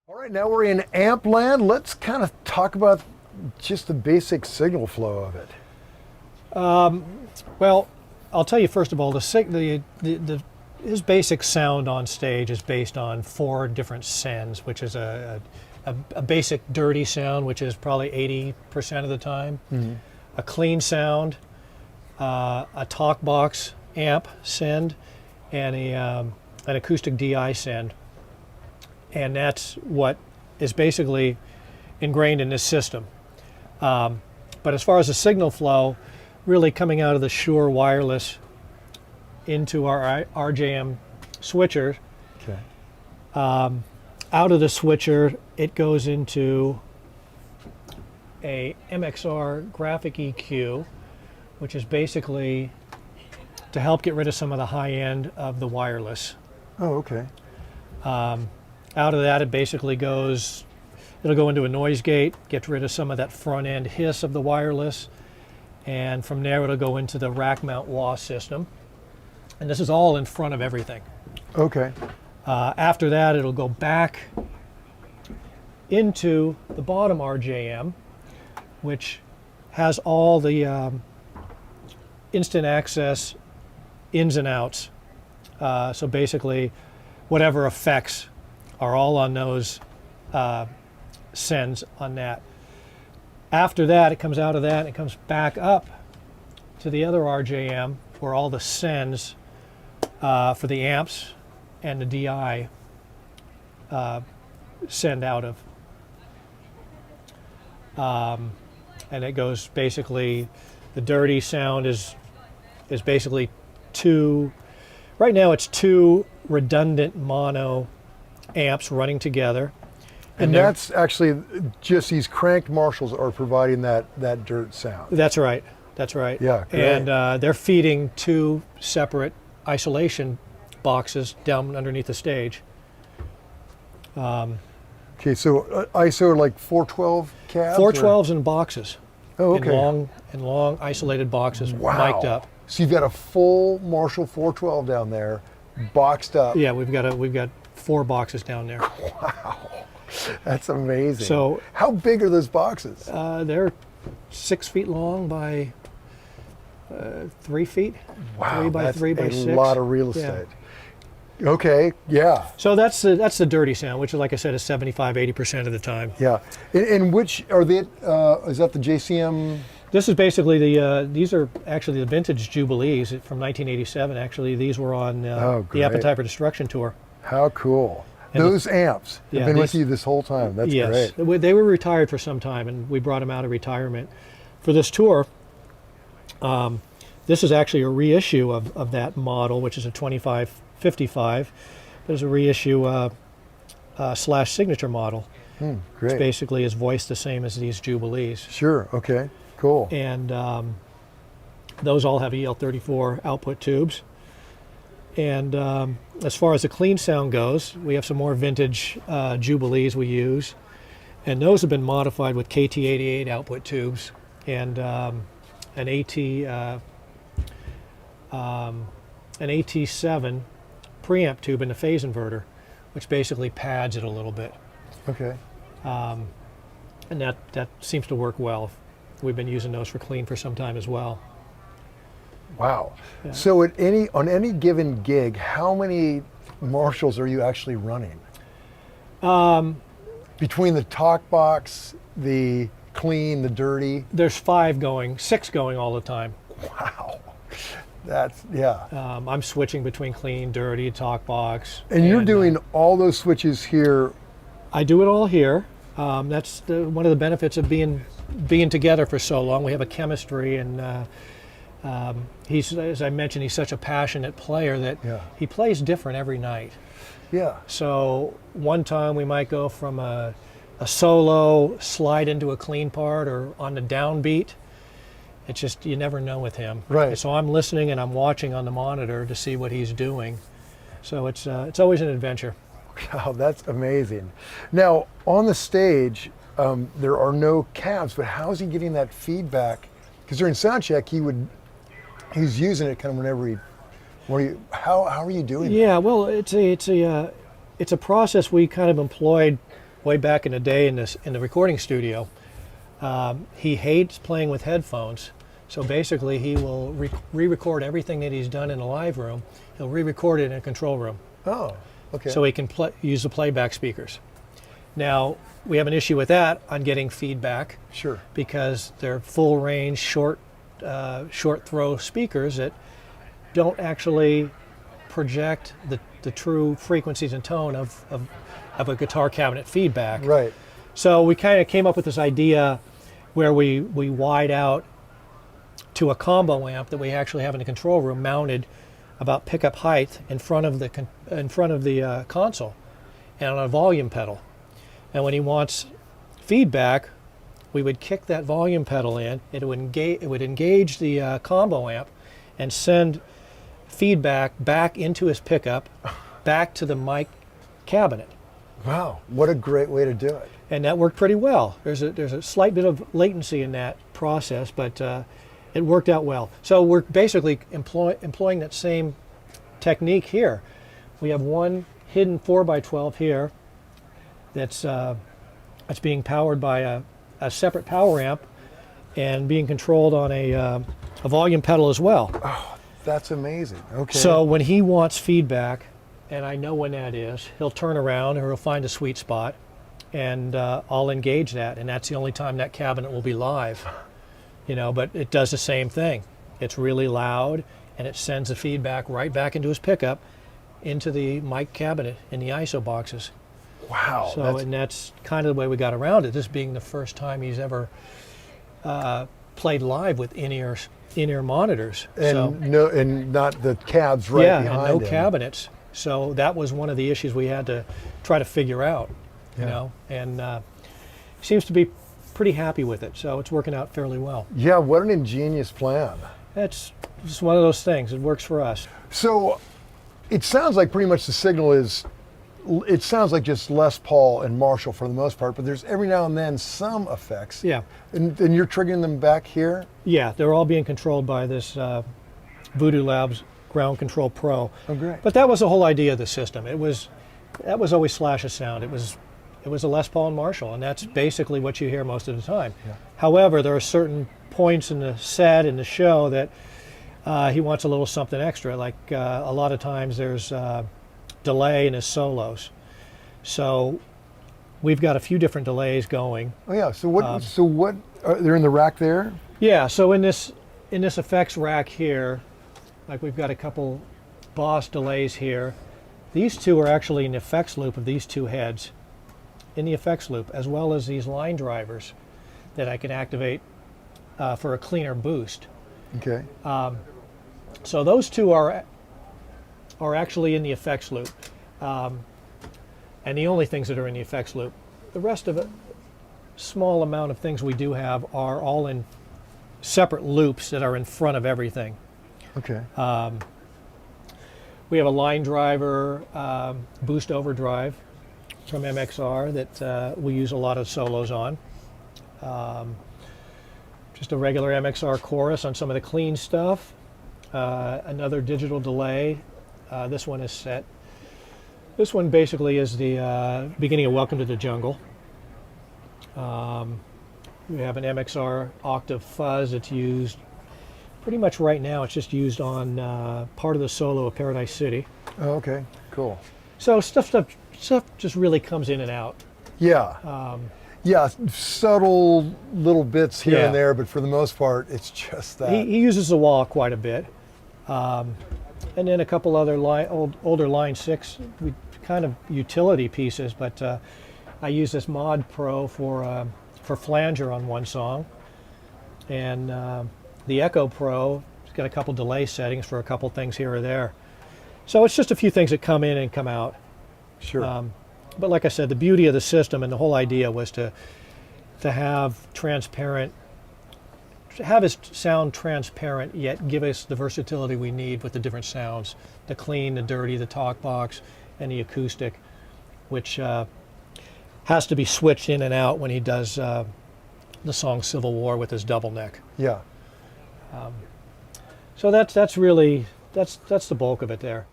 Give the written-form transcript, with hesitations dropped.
All right, now we're in amp land. Let's kind of talk about just the basic signal flow of it. Well, I'll tell you first of all, his basic sound on stage is based on 4 different sends, which is a basic dirty sound, which is probably 80% of the time, a clean sound, a talk box amp send, and an acoustic DI send. And that's what is basically ingrained in this system. But as far as the signal flow, really coming out of the Shure wireless into our RJM switcher, Okay. out of the switcher, it goes into a MXR graphic EQ, which is basically to help get rid of some of the high end of the wireless. Oh, okay. Out of that, it basically it'll go into a noise gate, get rid of some of that front end hiss of the wireless, and from there it'll go into the rack mount wah system. And this is all in front of everything. Okay. After that, it'll go back into the bottom RJM, which has all the instant access ins and outs. So basically, whatever effects are all on those sends on that. After that, it comes out of that and it comes back up to the other RJM where all the sends for the amps and the DI send out of. And it goes basically, the dirty sound is basically right now it's 2 redundant mono amps running together. And that's actually just these cranked Marshalls are providing that dirt sound. That's right. That's right. Yeah, great. And they're feeding 2 separate isolation boxes down underneath the stage. Okay, so ISO like 412 cabs? 412s in boxes. Oh, okay. In long isolated boxes, Wow. mic'd up. So you've got a full Marshall 412 down there, boxed up. Yeah, we've got 4 boxes down there. Wow, that's amazing. So how big are those boxes? they're 6 feet long by 3 feet. Wow, 3 by that's 3 by a 6. lot of real estate. Okay, yeah. So that's the dirty sound, which, like I said, is 75-80% of the time. Yeah, and which are they? Is that the JCM? This is basically these are actually the vintage Jubilees from 1987. Actually, these were on the great. Appetite for Destruction tour. How cool! And Those amps have yeah, been with these- you this whole time. That's Yes, great. they were retired for some time, and we brought them out of retirement for this tour. This is actually a reissue of that model, which is a 2555. There's a reissue slash signature model. Which Great. basically is voiced the same as these Jubilees. Sure. Okay. Cool. And those all have EL34 output tubes. And as far as the clean sound goes, we have some more vintage Jubilees we use. And those have been modified with KT88 output tubes and an AT7 preamp tube in the phase inverter, which basically pads it a little bit. Okay. And that seems to work well. We've been using those for clean for some time as well. Wow. Yeah. So on any given gig, how many Marshalls are you actually running? Between the talk box, the clean, the dirty. There's 6 going all the time. Wow. That's, yeah. I'm switching between clean, dirty, talk box. And you're doing all those switches here. I do it all here. That's one of the benefits of being together for so long. We have a chemistry, and he's, as I mentioned, he's such a passionate player that he plays different every night. Yeah. So one time we might go from a solo, slide into a clean part, or on the downbeat. It's just, you never know with him. Right. And so I'm listening and I'm watching on the monitor to see what he's doing. So it's always an adventure. Wow, that's amazing. Now, on the stage, there are no cabs, but how is he getting that feedback? Because during sound check, he's using it kind of whenever how are you doing that? Yeah, well, it's a process we kind of employed way back in the day in the recording studio, he hates playing with headphones. So basically, he will re-record everything that he's done in a live room. He'll re-record it in a control room. Oh, okay. So he can use the playback speakers. Now, we have an issue with that on getting feedback. Sure. Because they're full range, short throw speakers that don't actually project the true frequencies and tone of a guitar cabinet feedback. Right. So we kind of came up with this idea where we wide out to a combo amp that we actually have in the control room, mounted about pickup height in front of the console, and on a volume pedal. And when he wants feedback, we would kick that volume pedal in. It would engage the combo amp and send feedback back into his pickup, back to the mic cabinet. Wow, what a great way to do it. And that worked pretty well. There's a slight bit of latency in that process, but it worked out well. So we're basically employing that same technique here. We have one hidden 4x12 here that's being powered by a separate power amp and being controlled on a volume pedal as well. Oh, that's amazing. Okay. So when he wants feedback, and I know when that is, he'll turn around or he'll find a sweet spot, and I'll engage that, and that's the only time that cabinet will be live. But it does the same thing. It's really loud, and it sends the feedback right back into his pickup, into the mic cabinet in the ISO boxes. Wow. So, and that's kind of the way we got around it. This being the first time he's ever played live with in-ear monitors. And and not the cabs right behind and no him. cabinets. So that was one of the issues we had to try to figure out. And seems to be pretty happy with it. So it's working out fairly well. Yeah, what an ingenious plan. It's just one of those things. It works for us. So it sounds like pretty much the signal it sounds like just Les Paul and Marshall for the most part, but there's every now and then some effects. Yeah. And you're triggering them back here? Yeah, they're all being controlled by this Voodoo Labs Ground Control Pro. Oh, great. But that was the whole idea of the system. That was always Slash's sound. It was a Les Paul and Marshall, and that's basically what you hear most of the time. Yeah. However, there are certain points in the set, in the show, that he wants a little something extra. Like a lot of times there's delay in his solos. So we've got a few different delays going. Oh yeah. So what? They're in the rack there. Yeah. So in this effects rack here, like we've got a couple Boss delays here. These two are actually in the effects loop of these two heads, in the effects loop, as well as these line drivers that I can activate for a cleaner boost. Okay. So those two are actually in the effects loop, and the only things that are in the effects loop. The rest of it, small amount of things we do have, are all in separate loops that are in front of everything. Okay. We have a line driver, boost overdrive from MXR that we use a lot of solos on. Just a regular MXR chorus on some of the clean stuff. Another digital delay. This one is set. This one basically is the beginning of Welcome to the Jungle. We have an MXR octave fuzz that's used pretty much right now. It's just used on part of the solo of Paradise City. Oh, okay. Cool. So stuff just really comes in and out. Yeah. Yeah, subtle little bits here Yeah. and there, but for the most part, it's just that. He uses the wah quite a bit. And then a couple other older Line 6 kind of utility pieces, but I use this Mod Pro for flanger on one song. And the Echo Pro has got a couple delay settings for a couple things here or there. So it's just a few things that come in and come out. Sure. But like I said, the beauty of the system and the whole idea was to have his sound transparent, yet give us the versatility we need with the different sounds, the clean, the dirty, the talk box, and the acoustic, which has to be switched in and out when he does the song Civil War with his double neck. Yeah. So that's really the bulk of it there.